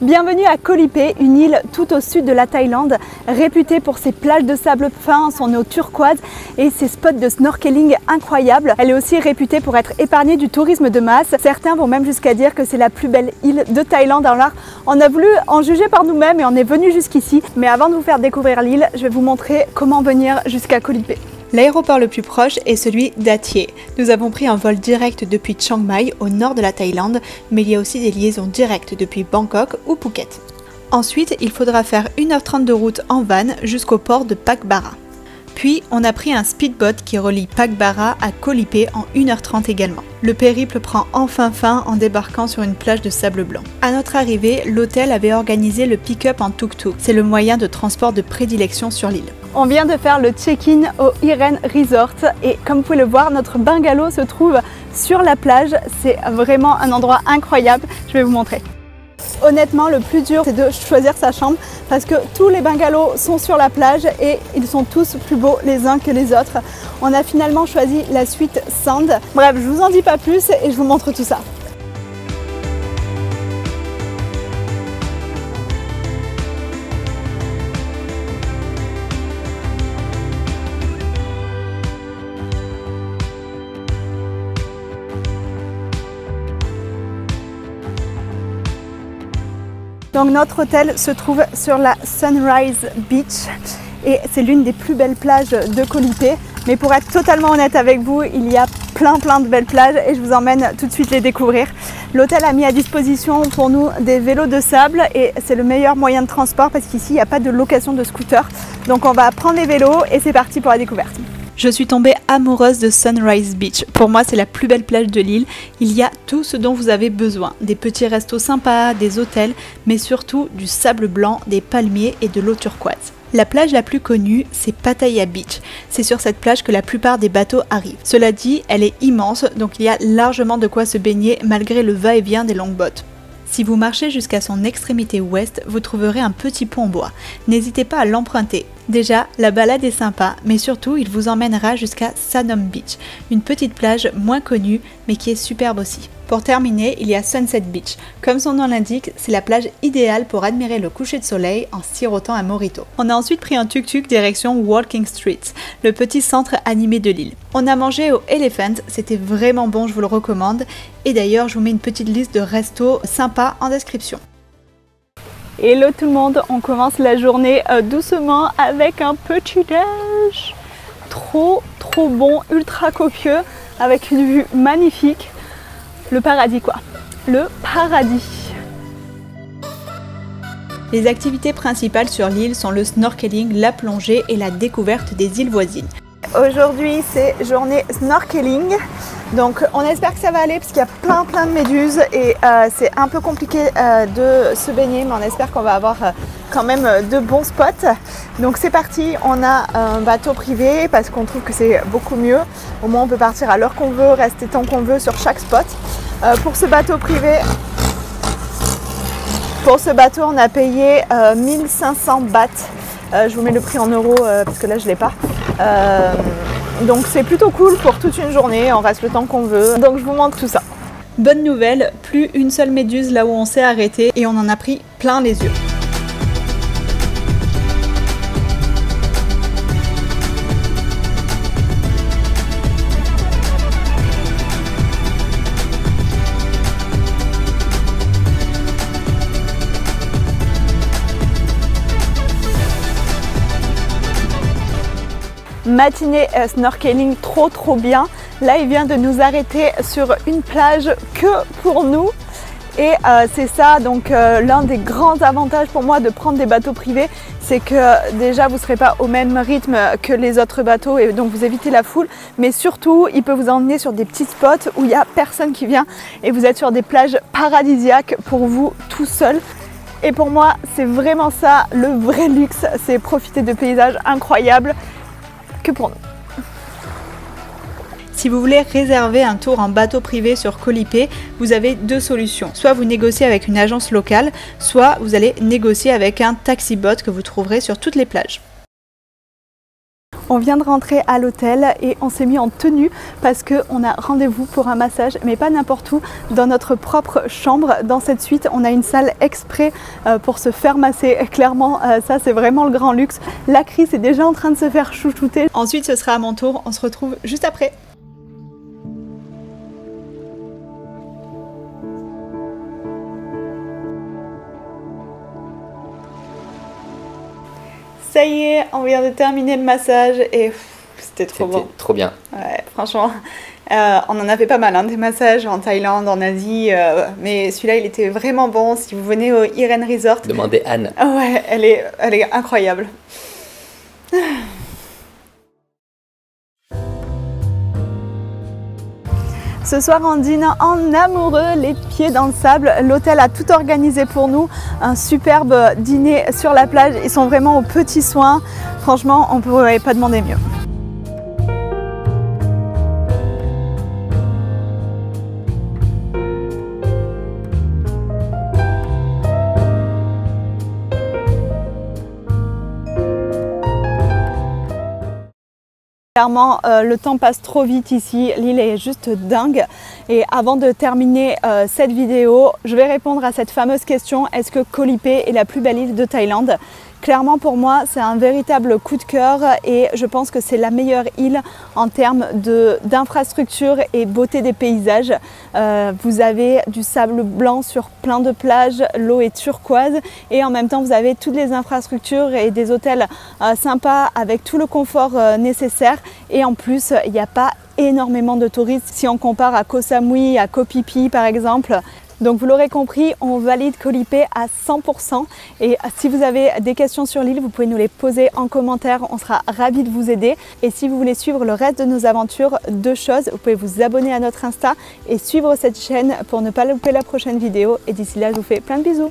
Bienvenue à Koh Lipe, une île tout au sud de la Thaïlande, réputée pour ses plages de sable fin, son eau turquoise et ses spots de snorkeling incroyables. Elle est aussi réputée pour être épargnée du tourisme de masse. Certains vont même jusqu'à dire que c'est la plus belle île de Thaïlande. Alors là, on a voulu en juger par nous-mêmes et on est venu jusqu'ici. Mais avant de vous faire découvrir l'île, je vais vous montrer comment venir jusqu'à Koh Lipe. L'aéroport le plus proche est celui d'Athie. Nous avons pris un vol direct depuis Chiang Mai, au nord de la Thaïlande, mais il y a aussi des liaisons directes depuis Bangkok ou Phuket. Ensuite, il faudra faire 1h30 de route en van jusqu'au port de Pak Bara. Puis, on a pris un speedboat qui relie Pak Bara à Koh Lipe en 1h30 également. Le périple prend enfin fin en débarquant sur une plage de sable blanc. À notre arrivée, l'hôtel avait organisé le pick-up en tuk-tuk. C'est le moyen de transport de prédilection sur l'île. On vient de faire le check-in au Iren Resort et comme vous pouvez le voir, notre bungalow se trouve sur la plage. C'est vraiment un endroit incroyable. Je vais vous montrer. Honnêtement, le plus dur, c'est de choisir sa chambre parce que tous les bungalows sont sur la plage et ils sont tous plus beaux les uns que les autres. On a finalement choisi la suite Sand. Bref, je vous en dis pas plus et je vous montre tout ça. Donc notre hôtel se trouve sur la Sunrise Beach et c'est l'une des plus belles plages de Koh Lipe. Mais pour être totalement honnête avec vous, il y a plein de belles plages et je vous emmène tout de suite les découvrir. L'hôtel a mis à disposition pour nous des vélos de sable et c'est le meilleur moyen de transport parce qu'ici il n'y a pas de location de scooter. Donc on va prendre les vélos et c'est parti pour la découverte. Je suis tombée amoureuse de Sunrise Beach. Pour moi, c'est la plus belle plage de l'île. Il y a tout ce dont vous avez besoin. Des petits restos sympas, des hôtels, mais surtout du sable blanc, des palmiers et de l'eau turquoise. La plage la plus connue, c'est Pattaya Beach. C'est sur cette plage que la plupart des bateaux arrivent. Cela dit, elle est immense, donc il y a largement de quoi se baigner malgré le va-et-vient des longboats. Si vous marchez jusqu'à son extrémité ouest, vous trouverez un petit pont en bois. N'hésitez pas à l'emprunter. Déjà, la balade est sympa, mais surtout, il vous emmènera jusqu'à Sanom Beach, une petite plage moins connue, mais qui est superbe aussi. Pour terminer, il y a Sunset Beach. Comme son nom l'indique, c'est la plage idéale pour admirer le coucher de soleil en sirotant un mojito. On a ensuite pris un tuk-tuk direction Walking Street, le petit centre animé de l'île. On a mangé au Elephant, c'était vraiment bon, je vous le recommande. Et d'ailleurs, je vous mets une petite liste de restos sympas en description. Hello tout le monde, on commence la journée doucement avec un petit déj. Trop bon, ultra copieux, avec une vue magnifique. Le paradis quoi, le paradis. Les activités principales sur l'île sont le snorkeling, la plongée et la découverte des îles voisines. Aujourd'hui c'est journée snorkeling, donc on espère que ça va aller parce qu'il y a plein de méduses et c'est un peu compliqué de se baigner, mais on espère qu'on va avoir quand même de bons spots. Donc c'est parti, on a un bateau privé parce qu'on trouve que c'est beaucoup mieux. Au moins on peut partir à l'heure qu'on veut, rester tant qu'on veut sur chaque spot. Pour ce bateau privé, on a payé 1500 bahts. Je vous mets le prix en euros parce que là je ne l'ai pas. Donc c'est plutôt cool pour toute une journée, on reste le temps qu'on veut. Donc je vous montre tout ça. Bonne nouvelle, plus une seule méduse là où on s'est arrêté et on en a pris plein les yeux. Matinée snorkeling trop bien. Là il vient de nous arrêter sur une plage que pour nous et c'est ça donc l'un des grands avantages pour moi de prendre des bateaux privés, c'est que déjà vous ne serez pas au même rythme que les autres bateaux et donc vous évitez la foule, mais surtout il peut vous emmener sur des petits spots où il n'y a personne qui vient et vous êtes sur des plages paradisiaques pour vous tout seul. Et pour moi c'est vraiment ça le vrai luxe, c'est profiter de paysages incroyables que pour nous. Si vous voulez réserver un tour en bateau privé sur Koh Lipe, vous avez deux solutions. Soit vous négociez avec une agence locale, soit vous allez négocier avec un taxi-bot que vous trouverez sur toutes les plages. On vient de rentrer à l'hôtel et on s'est mis en tenue parce qu'on a rendez-vous pour un massage, mais pas n'importe où, dans notre propre chambre. Dans cette suite, on a une salle exprès pour se faire masser. Clairement, ça c'est vraiment le grand luxe. La Chris est déjà en train de se faire chouchouter. Ensuite, ce sera à mon tour. On se retrouve juste après. Ça y est, on vient de terminer le massage et c'était trop bon. C'était trop bien. Ouais, franchement, on en a fait pas mal, hein, des massages en Thaïlande, en Asie, mais celui-là, il était vraiment bon. Si vous venez au Iren Resort, Demandez Anne. Ouais, elle est incroyable. Ce soir, on dîne en amoureux, les pieds dans le sable. L'hôtel a tout organisé pour nous. Un superbe dîner sur la plage. Ils sont vraiment aux petits soins. Franchement, on ne pourrait pas demander mieux. Clairement, le temps passe trop vite ici, l'île est juste dingue. Et avant de terminer cette vidéo, je vais répondre à cette fameuse question: est-ce que Koh Lipe est la plus belle île de Thaïlande? Clairement, pour moi, c'est un véritable coup de cœur et je pense que c'est la meilleure île en termes d'infrastructure et beauté des paysages. Vous avez du sable blanc sur plein de plages, l'eau est turquoise et en même temps, vous avez toutes les infrastructures et des hôtels sympas avec tout le confort nécessaire. Et en plus, il n'y a pas énormément de touristes si on compare à Koh Samui, à Koh Phi Phi par exemple. Donc vous l'aurez compris, on valide Koh Lipe à 100%. Et si vous avez des questions sur l'île, vous pouvez nous les poser en commentaire, on sera ravis de vous aider. Et si vous voulez suivre le reste de nos aventures, deux choses, vous pouvez vous abonner à notre Insta et suivre cette chaîne pour ne pas louper la prochaine vidéo. Et d'ici là, je vous fais plein de bisous.